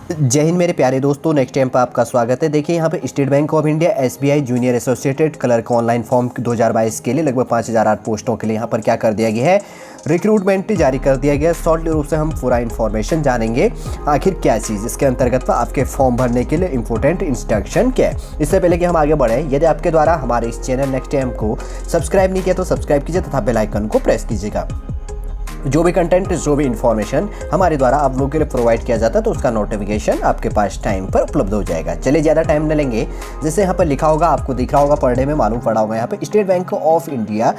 जय हिंद मेरे प्यारे दोस्तों, नेक्स्ट टाइम पर आपका स्वागत है। देखिए यहाँ पे state bank of India SBI junior associated clerk online form 2022 के लिए लगभग 5008 पोस्टों के लिए यहाँ पर क्या कर दिया गया है, रिक्रूटमेंट जारी कर दिया गया है। शॉर्ट रूप से हम पूरा इन्फॉर्मेशन जानेंगे आखिर क्या चीज़ इसके अंतर्गत आपके फॉर्म भरने के लिए इंपॉर्टेंट इंस्ट्रक्शन क्या है। इससे पहले कि हम आगे बढ़ें, यदि आपके द्वारा हमारे इस चैनल नेक्स्ट टाइम को सब्सक्राइब नहीं किया तो सब्सक्राइब कीजिए तथा बेल आइकन को प्रेस कीजिएगा। जो भी कंटेंट, जो भी इन्फॉर्मेशन हमारे द्वारा आप लोगों के लिए प्रोवाइड किया जाता है तो उसका नोटिफिकेशन आपके पास टाइम पर उपलब्ध हो जाएगा। चलिए ज़्यादा टाइम न लेंगे, जैसे यहाँ पर लिखा होगा, आपको दिख रहा होगा, पढ़ने में मालूम पड़ा होगा। यहाँ पे state bank of India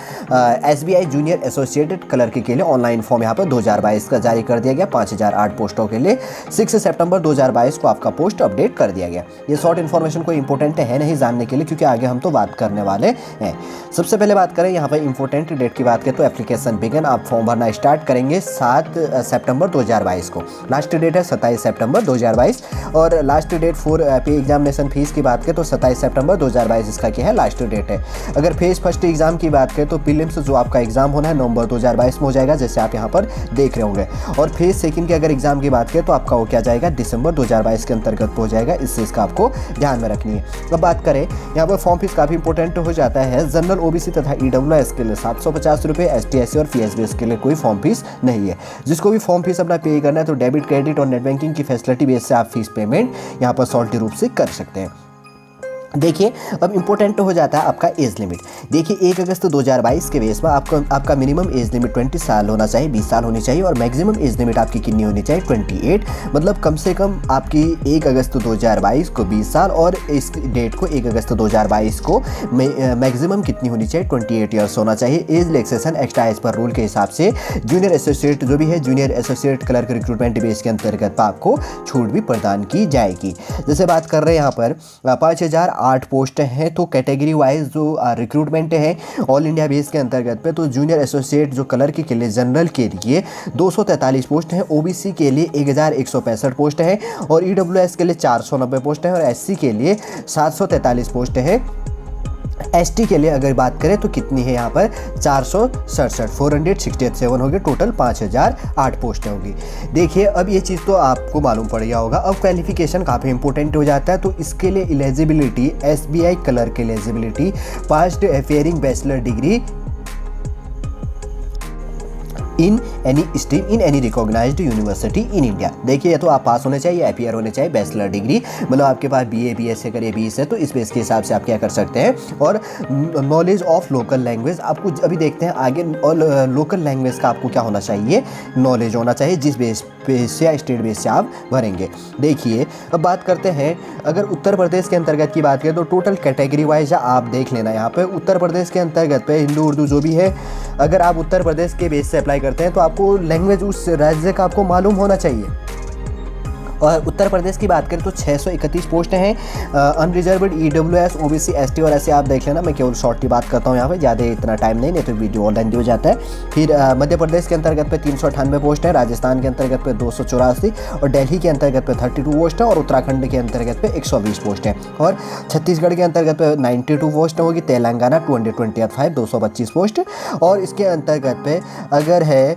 SBI junior associated clerk के लिए ऑनलाइन फॉर्म यहाँ पर 2022 का जारी कर दिया गया। 5008 पोस्टों के लिए 6 सितंबर 2022 को आपका पोस्ट अपडेट कर दिया गया। ये शॉर्ट इन्फॉर्मेशन कोई इंपॉर्टेंट है नहीं जानने के लिए, क्योंकि आगे हम तो बात करने वाले हैं। सबसे पहले बात करें यहाँ पर इंपॉर्टेंट डेट की बात करें तो एप्लीकेशन बिगिन, आप फॉर्म भरना स्टार्ट करेंगे 7 सितंबर 2022 को। लास्ट डेट है 27 सितंबर 2022 और last date for pay examination fees की बात करें तो 27 सितंबर 2022 इसका क्या है, लास्ट डेट है। अगर फेज फर्स्ट एग्जाम की बात करें तो प्रीलिम्स जो आपका एग्जाम होना है नवंबर 2022 में हो जाएगा, जैसे आप यहाँ पर देख रहे होंगे। और फेज सेकंड की अगर एग्जाम की बात करें तो आपका वो क्या जाएगा, दिसंबर 2022 के अंतर्गत हो जाएगा। इस चीज़ का आपको ध्यान में रखनी है। अब बात करें यहाँ पर फॉर्म फीस काफ़ी इंपॉर्टेंट हो जाता है। जनरल ओबीसी तथा ईडब्ल्यूएस के लिए 750 रुपये, एसटी एससी और पीएसबीएस के लिए कोई फॉर्म फीस नहीं है। जिसको भी फॉर्म फीस अपना पे करना है तो डेबिट, क्रेडिट और नेट बैंकिंग की फैसिलिटी बेस से आप फीस पेमेंट यहाँ पर सॉल्टी रूप से कर सकते हैं। देखिए अब इंपॉर्टेंट हो जाता है आपका एज लिमिट। देखिए 1 अगस्त 2022 के बेस में आपका मिनिमम एज लिमिट 20 साल होना चाहिए, 20 साल होनी चाहिए, और मैक्सिमम एज लिमिट आपकी कितनी होनी चाहिए, 28। मतलब कम से कम आपकी 1 अगस्त 2022 को 20 साल और इस डेट को 1 अगस्त 2022 को मैक्सिमम कितनी होनी चाहिए, 28 ईयर्स होना चाहिए। एज रिलैक्सेशन एक्स्ट्रा एज पर रूल के हिसाब से जूनियर एसोसिएट जो भी है, junior associate clerk recruitment base के अंतर्गत आपको छूट भी प्रदान की जाएगी। जैसे बात कर रहे हैं यहाँ पर 5008 पोस्ट हैं, तो कैटेगरी वाइज जो रिक्रूटमेंट है ऑल इंडिया बेस के अंतर्गत पे, तो जूनियर एसोसिएट जो क्लर्क के लिए जनरल के लिए 243 पोस्ट हैं, ओबीसी के लिए 1165 पोस्ट हैं और ईडब्ल्यूएस के लिए 490 पोस्ट हैं और एससी के लिए 743 पोस्ट हैं। एसटी के लिए अगर बात करें तो कितनी है यहाँ पर, 467 होगी। टोटल 5008 पोस्टें होगी। देखिए अब ये चीज़ तो आपको मालूम पड़ गया होगा। अब क्वालिफिकेशन काफ़ी इंपॉर्टेंट हो जाता है, तो इसके लिए eligibility, SBI clerk eligibility, passed appearing bachelor degree in any stream in any recognised university in India. देखिए ये तो आप पास होने चाहिए, अफेयर होने चाहिए, बैचलर डिग्री, मतलब आपके पास बीए बीएससी करिए, बीएस है तो इस बेस के हिसाब से आप क्या कर सकते हैं। और नॉलेज ऑफ लोकल लैंग्वेज आपको अभी देखते हैं आगे, और लोकल लैंग्वेज का आपको क्या होना चाहिए, नॉलेज होना चाहिए, जिस बेस से या स्टेट बेस से आप भरेंगे। देखिए अब बात करते हैं, अगर उत्तर प्रदेश के अंतर्गत की बात करें तो टोटल कैटेगरी वाइज आप देख लेना। यहाँ पे उत्तर प्रदेश के अंतर्गत पे हिंदू उर्दू जो भी है, अगर आप उत्तर प्रदेश के बेस से अप्लाई करते हैं तो आपको लैंग्वेज उस राज्य का आपको मालूम होना चाहिए। और उत्तर प्रदेश की बात करें तो 631 पोस्ट हैं, अनरिजर्व्ड ईडब्ल्यूएस, ओबीसी, एसटी और ऐसे आप देख लेना। मैं केवल शॉर्ट की बात करता हूँ यहाँ पे, ज़्यादा इतना टाइम नहीं तो वीडियो ऑनलाइन हो जाता है। फिर मध्य प्रदेश के अंतर्गत पे 398 पोस्ट है, राजस्थान के अंतर्गत पे 284 और दिल्ली के अंतर्गत पे 32 पोस्ट है और उत्तराखंड के अंतर्गत पे 120 पोस्ट है और छत्तीसगढ़ के अंतर्गत पे 92 पोस्ट होगी, तेलंगाना 225 225 पोस्ट। और इसके अंतर्गत पे अगर है,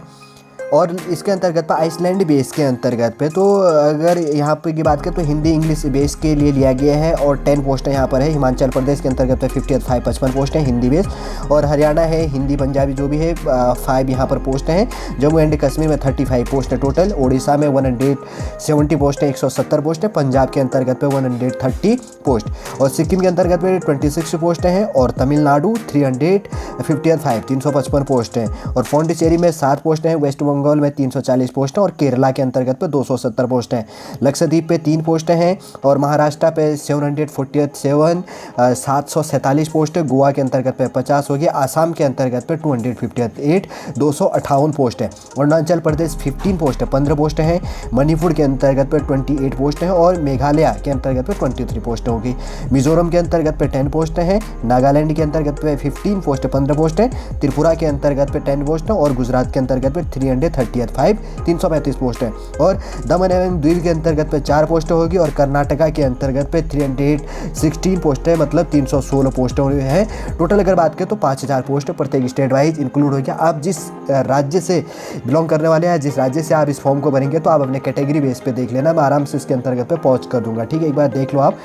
और इसके अंतर्गत पर आइसलैंड बेस के अंतर्गत पे, तो अगर यहाँ पे की बात करें तो हिंदी इंग्लिश बेस के लिए लिया गया है और 10 पोस्टें यहाँ पर है। हिमाचल प्रदेश के अंतर्गत पे 55 पोस्ट हैं हिंदी बेस, और हरियाणा है हिंदी पंजाबी जो भी है 5 यहाँ पर पोस्ट हैं। जम्मू एंड कश्मीर में 35 पोस्ट है टोटल, उड़ीसा में 170 पोस्ट है, 170 पोस्ट है, पंजाब के अंतर्गत पे 130 पोस्ट और सिक्किम के अंतर्गत पे 26 पोस्ट हैं और तमिलनाडु 355 पोस्ट हैं और पौंडीचेरी में 7 पोस्ट हैं, वेस्ट बंगाल में 340 पोस्ट हैं और केरला के अंतर्गत पे 270 पोस्ट हैं। लक्षद्वीप पे 3 पोस्ट हैं और महाराष्ट्र पे 747 पोस्ट है। गोवा के अंतर्गत पे 50 हो गया, आसाम के अंतर्गत पे 258 258 पोस्ट है। अरुणाचल प्रदेश 15 पोस्ट है, 15 पोस्ट हैं। मणिपुर के अंतर्गत पे 28 पोस्ट हैं और मेघालय के अंतर्गत पे 23 पोस्ट होगी। मिजोरम के अंतर्गत पे 10 पोस्ट हैं, नागालैंड के अंतर्गत पे 15 पोस्ट 15 पोस्ट हैं, त्रिपुरा के अंतर्गत पे 10 पोस्ट हैं और गुजरात के अंतर्गत पे लिए 30th 5 335 पोस्ट है। और दमन एवं दीव के अंतर्गत पे 4 पोस्ट होगी और कर्नाटका के अंतर्गत पे 316 पोस्ट है, मतलब 316 पोस्ट हैं टोटल। अगर बात करें तो 5000 पोस्ट प्रत्येक स्टेट वाइज इंक्लूड हो गया। आप जिस राज्य से बिलोंग करने वाले हैं, जिस राज्य से आप इस फॉर्म को भरेंगे, तो आप अपने कैटेगरी बेस पे देख लेना, मैं आराम से इसके अंतर्गत पे पहुंच कर दूंगा, ठीक है। एक बार देख लो आप,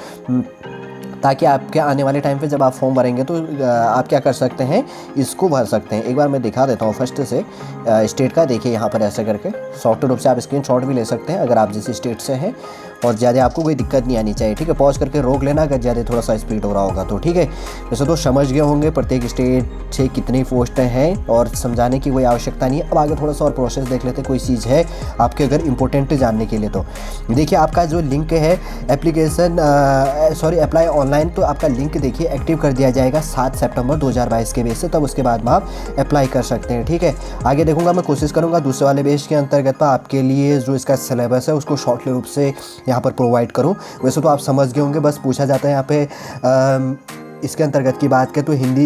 ताकि आपके आने वाले टाइम पे जब आप फॉर्म भरेंगे तो आप क्या कर सकते हैं, इसको भर सकते हैं। एक बार मैं दिखा देता हूँ फर्स्ट से स्टेट का। देखिए यहाँ पर ऐसे करके सॉफ्टवेयर रूप से आप स्क्रीनशॉट भी ले सकते हैं अगर आप जिस स्टेट से हैं, और ज़्यादा आपको कोई दिक्कत नहीं आनी चाहिए, ठीक है। पॉज करके रोक लेना अगर ज़्यादा थोड़ा सा स्पीड हो रहा होगा तो, ठीक है। वैसे तो समझ गए होंगे प्रत्येक स्टेट से कितनी पोस्टें हैं और समझाने की कोई आवश्यकता नहीं है। अब आगे थोड़ा सा और प्रोसेस देख लेते हैं, कोई चीज़ है आपके अगर इंपॉर्टेंट जानने के लिए। तो देखिए आपका जो लिंक है एप्लीकेशन अप्लाई ऑनलाइन, तो आपका लिंक देखिए एक्टिव कर दिया जाएगा 7 सितंबर 2022 के बेस से, तब उसके बाद में आप अप्लाई कर सकते हैं, ठीक है। आगे देखूंगा, मैं कोशिश करूंगा दूसरे वाले बेस के अंतर्गत पर आपके लिए जो इसका सिलेबस है उसको शॉर्टली रूप से यहाँ पर प्रोवाइड करूँ। वैसे तो आप समझ गए होंगे, बस पूछा जाता है यहाँ पे इसके अंतर्गत की बात करें तो हिंदी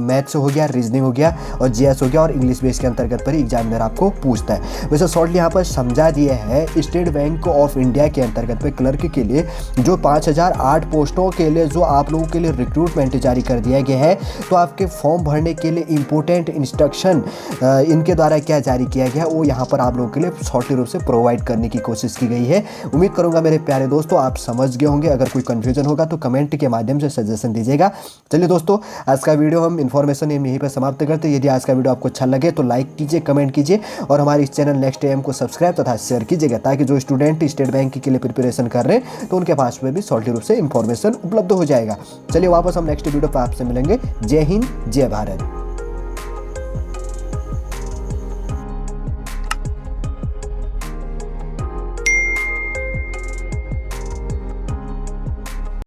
मैथ्स हो गया, रीजनिंग हो गया और जीएस हो गया, और इंग्लिश बेस के अंतर्गत पर एग्जामिनर आपको पूछता है। वैसे शॉर्टली यहाँ पर समझा दिया है स्टेट बैंक ऑफ इंडिया के अंतर्गत पे क्लर्क के लिए जो 5008 पोस्टों के लिए जो आप लोगों के लिए रिक्रूटमेंट जारी कर दिया गया है। तो आपके फॉर्म भरने के लिए इंपॉर्टेंट इंस्ट्रक्शन इनके द्वारा क्या जारी किया गया है वो यहाँ पर आप लोगों के लिए शॉर्टली रूप से प्रोवाइड करने की कोशिश की गई है। उम्मीद करूँगा मेरे प्यारे दोस्तों आप समझ गए होंगे। अगर कोई कन्फ्यूजन होगा तो कमेंट के माध्यम से सजेशन दीजिएगा। चलिए दोस्तों, आज का वीडियो हम इन्फॉर्मेशन यहीं पर समाप्त करते हैं। यदि आज का वीडियो आपको अच्छा लगे तो लाइक कीजिए, कमेंट कीजिए और हमारे इस चैनल नेक्स्ट एएम को सब्सक्राइब तथा शेयर कीजिएगा, ताकि जो स्टूडेंट स्टेट बैंक के लिए प्रिपरेशन कर रहे हैं तो उनके पास में भी शॉर्टली रूप से इन्फॉर्मेशन उपलब्ध हो जाएगा। चलिए वापस हम नेक्स्ट वीडियो पर आपसे मिलेंगे। जय हिंद, जय भारत।